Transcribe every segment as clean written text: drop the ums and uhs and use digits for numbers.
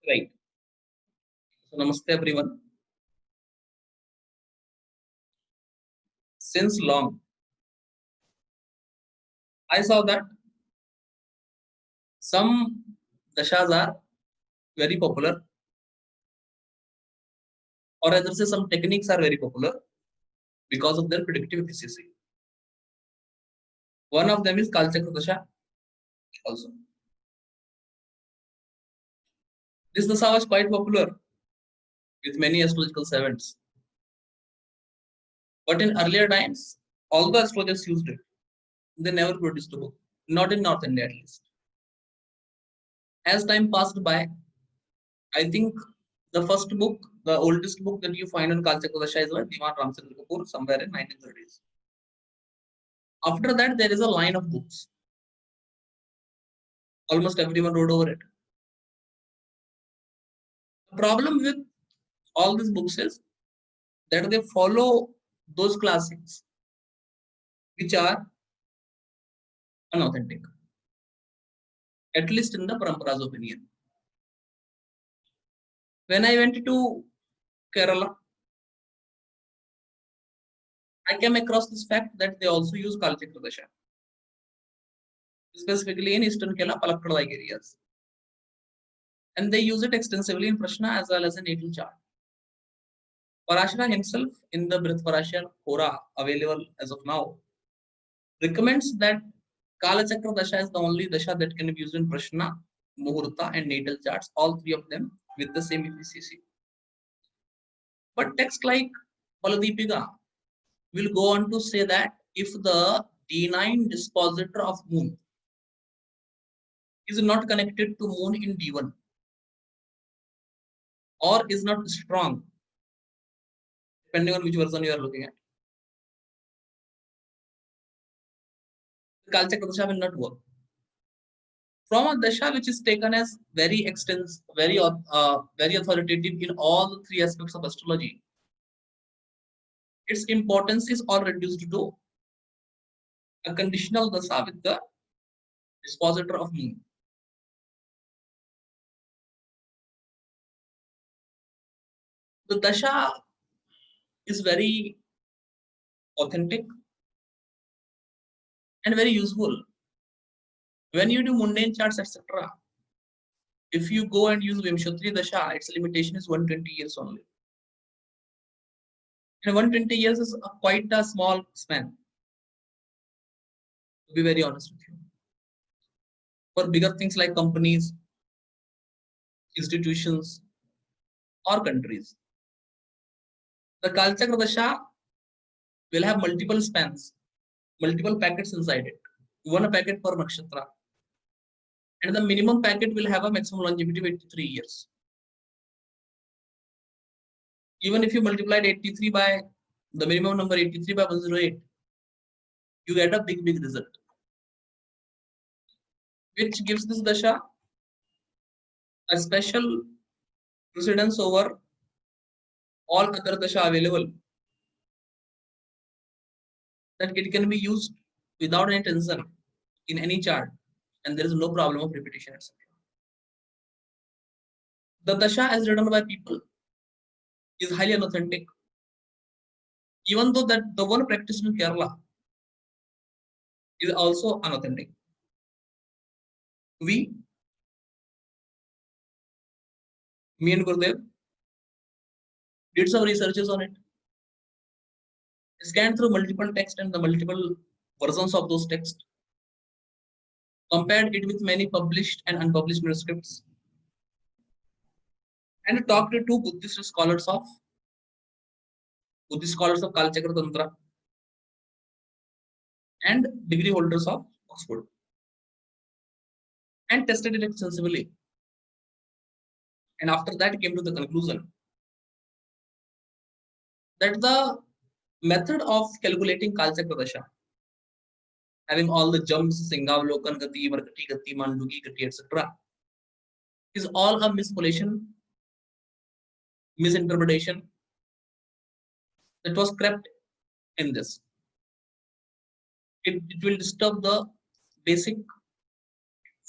Right. So, namaste everyone. Since long, I saw that some dashas are very popular, or rather say some techniques are very popular because of their predictive efficacy. One of them is Kalchakra Dasha also. This dasha was quite popular with many astrological savants. But in earlier times, all the astrologers used it. They never produced a book, not in North India at least. As time passed by, I think the first book, the oldest book that you find on Kalchakra Dasha is by Diwan Ramchandra Kapoor somewhere in 1930s. After that, there is a line of books. Almost everyone wrote over it. The problem with all these books is that they follow those classics which are unauthentic, at least in the Parampara's opinion. When I went to Kerala, I came across this fact that they also use Kalchakra Dasha, specifically in Eastern Kerala, Palakkad like areas. And they use it extensively in Prashna as well as in natal chart. Parashara himself, in the Brith Parashar Hora available as of now, recommends that Kalachakra Dasha is the only Dasha that can be used in Prashna, Muhurta, and natal charts, all three of them with the same efficacy. But text like Paladipika will go on to say that if the D9 dispositor of moon is not connected to moon in D1 or is not strong, depending on which version you are looking at, the Kalchakra Dasha will not work. From a dasha which is taken as very extensive, very authoritative in all the three aspects of astrology, its importance is all reduced to a conditional dasha with the dispositor of moon. The dasha is very authentic and very useful. When you do mundane charts, etc., if you go and use Vimshatri dasha, its limitation is 120 years only. And 120 years is quite a small span, to be very honest with you. For bigger things like companies, institutions, or countries, the Kalchakra Dasha will have multiple spans, multiple packets inside it, one packet per nakshatra. And the minimum packet will have a maximum longevity of 83 years. Even if you multiplied 83 by the minimum number 83 by 108, you get a big result, which gives this dasha a special precedence over all other dasha available, that it can be used without any tension in any chart, and there is no problem of repetition, etc. The dasha as written by people is highly unauthentic, even though that the one practiced in Kerala is also unauthentic. We, me and Gurudev, did some researches on it, scanned through multiple texts and the multiple versions of those texts, compared it with many published and unpublished manuscripts, and talked to two Buddhist scholars of Kalachakra Tantra and degree holders of Oxford, and tested it extensively. And after that came to the conclusion that the method of calculating Kalachakra Dasha, having all the jumps, Singhavlokan Gati, Markati Gati, Manduki Gati, etc., is all a miscalculation, misinterpretation that was crept in this. It will disturb the basic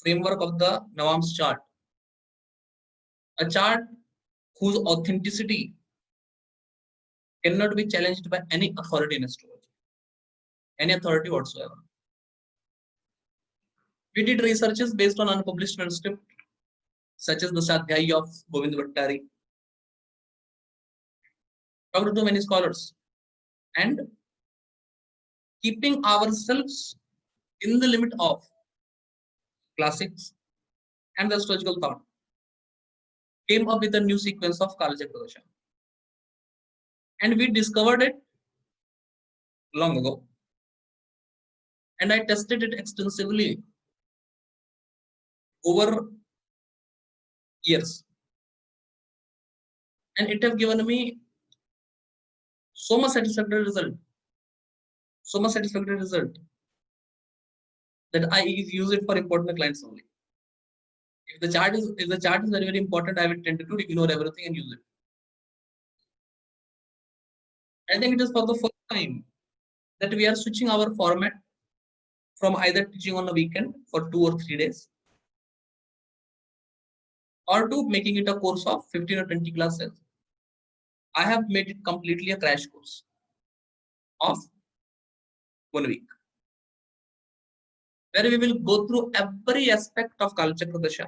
framework of the Nawam's chart. A chart whose authenticity cannot be challenged by any authority in astrology, any authority whatsoever. We did researches based on unpublished manuscript, such as the Sadhyayi of Govind Bhattari. Talked to many scholars, and keeping ourselves in the limit of classics and the astrological thought, came up with a new sequence of Kalachakra Dasha. And we discovered it long ago. And I tested it extensively over years. And it have given me so much satisfactory result. So much satisfactory result that I use it for important clients only. If the chart is very, very important, I will tend to ignore everything and use it. I think it is for the first time that we are switching our format from either teaching on a weekend for 2 or 3 days, or to making it a course of 15 or 20 classes. I have made it completely a crash course of 1 week, where we will go through every aspect of Kalachakra Dasha,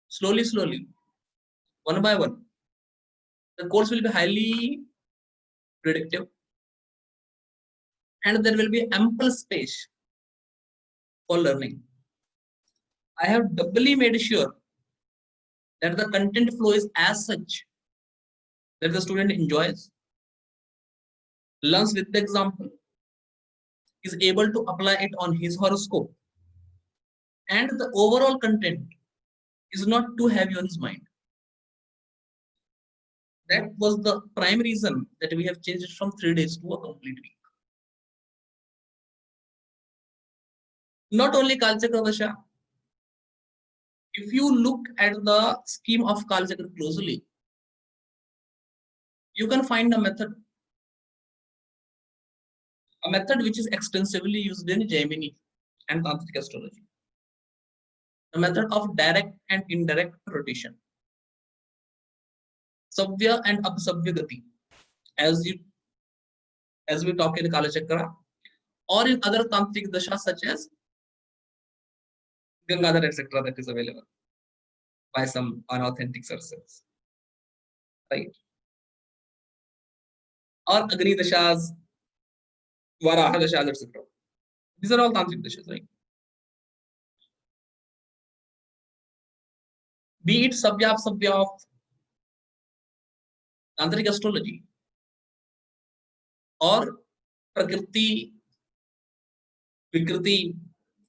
slowly, one by one. The course will be highly predictive, and there will be ample space for learning. I have doubly made sure that the content flow is as such that the student enjoys, learns with the example, is able to apply it on his horoscope, and the overall content is not too heavy on his mind. That was the prime reason that we have changed it from 3 days to a complete week. Not only Kalachakra Dasha, if you look at the scheme of Kalachakra closely, you can find a method which is extensively used in Gemini and Tantric astrology. The method of direct and indirect rotation. Savya and Apsavya Gati, as we talk in Kalachakra, or in other Tantric Dashas such as Gangadhar, etc., that is available by some unauthentic sources, right? Or Agni Dashas, Varaha Dashas, etc. These are all Tantric Dashas, right? Be it Savya Apsavya of Tantric astrology, or Prakriti Vikriti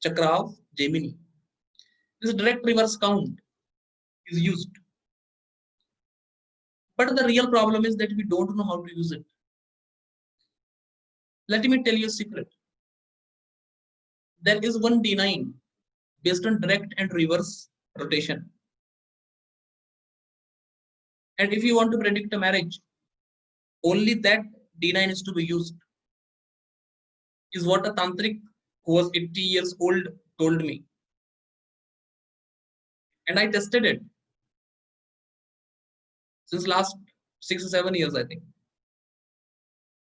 Chakra of Gemini. This direct reverse count is used. But the real problem is that we don't know how to use it. Let me tell you a secret. There is one D9 based on direct and reverse rotation. And if you want to predict a marriage, only that D9 is to be used, is what a tantric who was 80 years old told me. And I tested it since last 6 or 7 years, I think.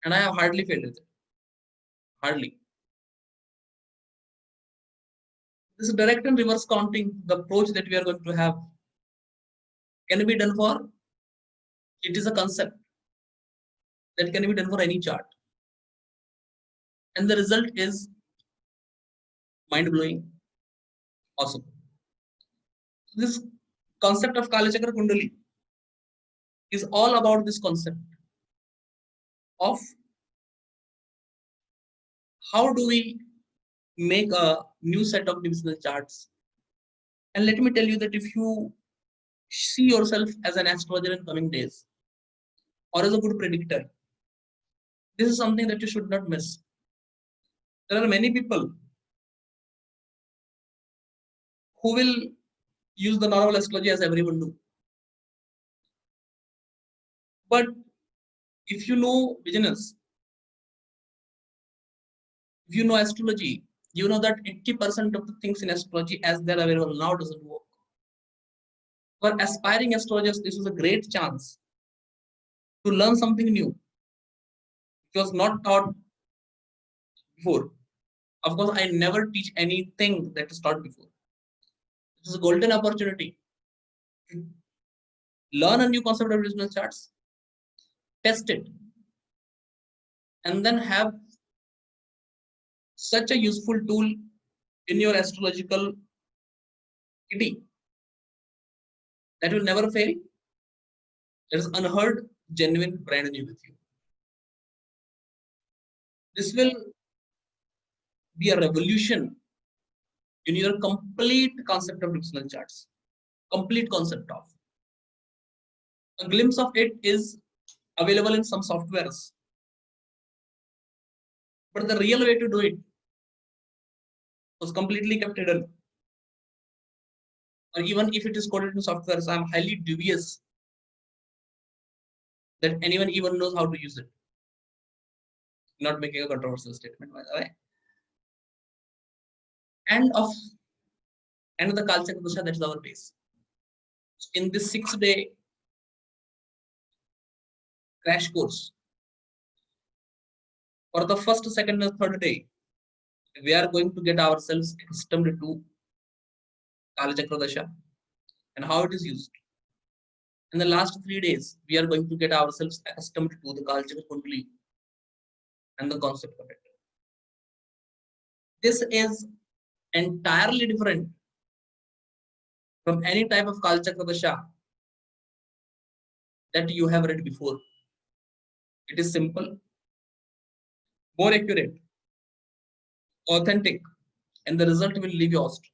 And I have hardly failed with it. Hardly. This direct and reverse counting, the approach that we are going to have, can be done for, it is a concept that can be done for any chart. And the result is mind-blowing, awesome. This concept of Kalachakra Kundali is all about this concept of how do we make a new set of divisional charts. And let me tell you that if you see yourself as an astrologer in coming days, or as a good predictor, this is something that you should not miss. There are many people who will use the normal astrology as everyone do. But if you know business, if you know astrology, you know that 80% of the things in astrology as they're available now doesn't work. For aspiring astrologers, this is a great chance to learn something new, which was not taught before. Of course, I never teach anything that is taught before. This is a golden opportunity to learn a new concept of regional charts, test it, and then have such a useful tool in your astrological kitty that will never fail. That is unheard, genuine, brand new with you. This will be a revolution in your complete concept of regional charts. Complete concept of. A glimpse of it is available in some softwares. But the real way to do it was completely kept hidden. Or even if it is coded in softwares, I'm highly dubious that anyone even knows how to use it. Not making a controversial statement, by the way. And the culture that is our base. In this 6-day crash course, for the first, second, and third day, we are going to get ourselves accustomed to Kalachakra Dasha and how it is used. In the last 3 days, we are going to get ourselves accustomed to the Kalachakra Kundali and the concept of it. This is entirely different from any type of Kalachakra Dasha that you have read before. It is simple, more accurate, authentic, and the result will leave you awestruck.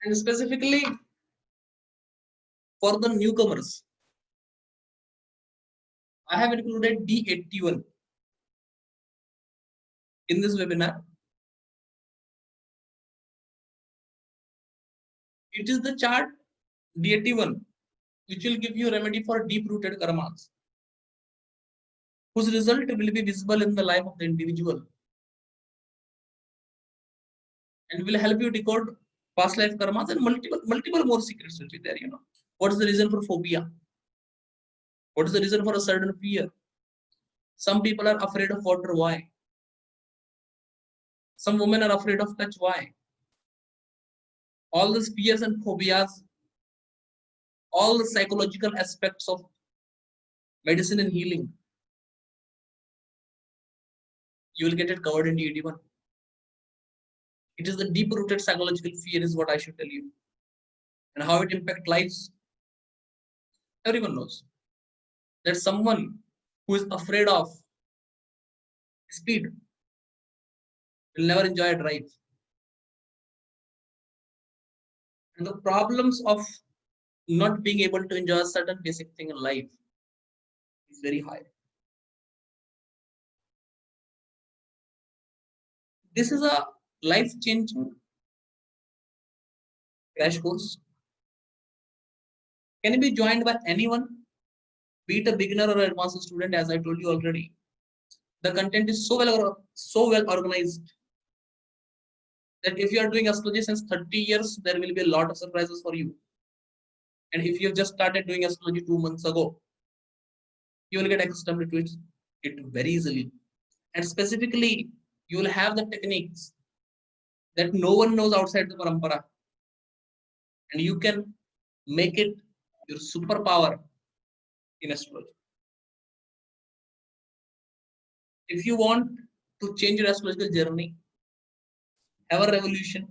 And specifically for the newcomers, I have included D81 in this webinar. It is the chart D81 which will give you a remedy for deep-rooted karmas, whose result will be visible in the life of the individual and will help you decode past life karmas, and multiple more secrets will be there. What is the reason for phobia? What is the reason for a certain fear? Some people are afraid of water. Why? Some women are afraid of touch. Why? All these fears and phobias, all the psychological aspects of medicine and healing, you will get it covered in D81. It is the deep-rooted psychological fear is what I should tell you. And how it impacts lives. Everyone knows that someone who is afraid of speed will never enjoy a drive. And the problems of not being able to enjoy a certain basic thing in life is very high. This is a life-changing crash course. Can it be joined by anyone, be it a beginner or an advanced student? As I told you already, the content is so well organized that if you are doing astrology since 30 years, there will be a lot of surprises for you. And if you have just started doing astrology 2 months ago, you will get accustomed to it very easily. And specifically, you will have the techniques that no one knows outside the parampara. And you can make it your superpower in astrology. If you want to change your astrological journey, have a revolution,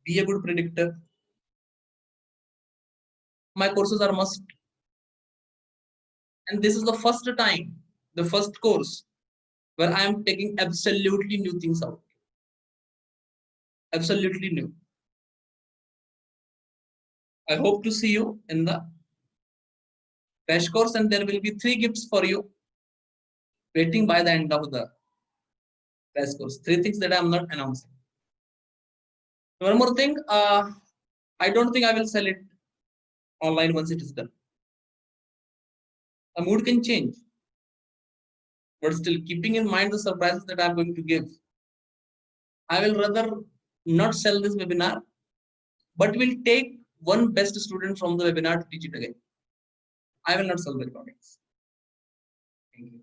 be a good predictor, my courses are must. And this is the first time, the first course where I am taking absolutely new things out. Absolutely new. I hope to see you in the crash course, and there will be 3 gifts for you waiting by the end of the crash course. 3 things that I am not announcing. One more thing, I don't think I will sell it online once it is done. The mood can change, but still keeping in mind the surprises that I'm going to give, I will rather not sell this webinar but we'll take one best student from the webinar to teach it again. I will not sell the recordings. Thank you.